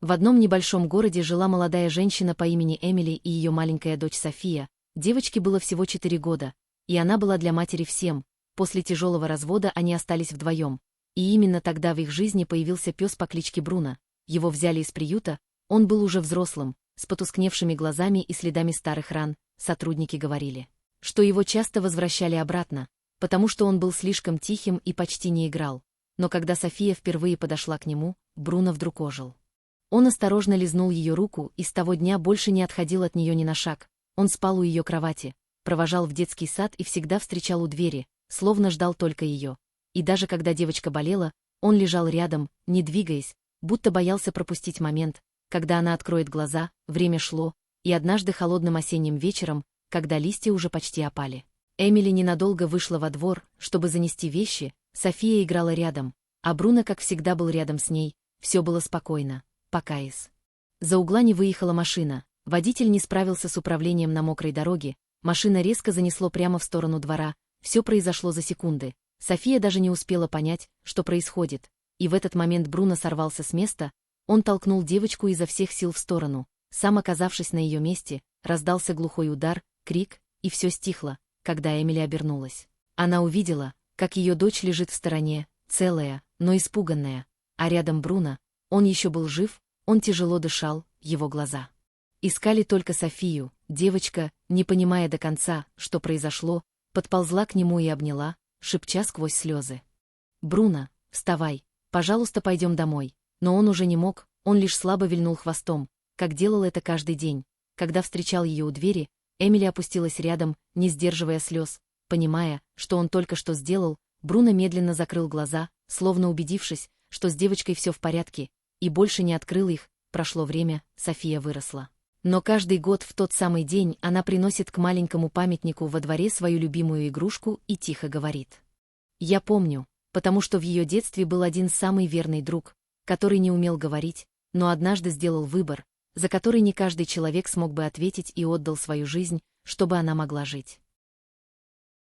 В одном небольшом городе жила молодая женщина по имени Эмили и ее маленькая дочь София. Девочке было всего 4 года, и она была для матери всем. После тяжелого развода они остались вдвоем. И именно тогда в их жизни появился пес по кличке Бруно. Его взяли из приюта, он был уже взрослым, с потускневшими глазами и следами старых ран. Сотрудники говорили, что его часто возвращали обратно, потому что он был слишком тихим и почти не играл. Но когда София впервые подошла к нему, Бруно вдруг ожил. Он осторожно лизнул ее руку и с того дня больше не отходил от нее ни на шаг. Он спал у ее кровати, провожал в детский сад и всегда встречал у двери, словно ждал только ее. И даже когда девочка болела, он лежал рядом, не двигаясь, будто боялся пропустить момент, когда она откроет глаза. Время шло, и однажды холодным осенним вечером, когда листья уже почти опали, Эмили ненадолго вышла во двор, чтобы занести вещи. София играла рядом, а Бруно, как всегда, был рядом с ней. Все было спокойно, пока за угла не выехала машина. Водитель не справился с управлением на мокрой дороге, машина резко занесло прямо в сторону двора. Все произошло за секунды. София даже не успела понять, что происходит. И в этот момент Бруно сорвался с места, он толкнул девочку изо всех сил в сторону. Сам оказавшись на ее месте, раздался глухой удар, крик, и все стихло, когда Эмили обернулась. Она увидела, как ее дочь лежит в стороне, целая, но испуганная, а рядом Бруно. Он еще был жив, он тяжело дышал, его глаза искали только Софию. Девочка, не понимая до конца, что произошло, подползла к нему и обняла, шепча сквозь слезы: «Бруно, вставай, пожалуйста, пойдем домой». Но он уже не мог, он лишь слабо вильнул хвостом, как делал это каждый день. Когда встречал ее у двери, Эмили опустилась рядом, не сдерживая слез, понимая, что он только что сделал. Бруно медленно закрыл глаза, словно убедившись, что с девочкой все в порядке, и больше не открыл их. Прошло время, София выросла. Но каждый год в тот самый день она приносит к маленькому памятнику во дворе свою любимую игрушку и тихо говорит: «Я помню», потому что в ее детстве был один самый верный друг, который не умел говорить, но однажды сделал выбор, за который не каждый человек смог бы ответить, и отдал свою жизнь, чтобы она могла жить.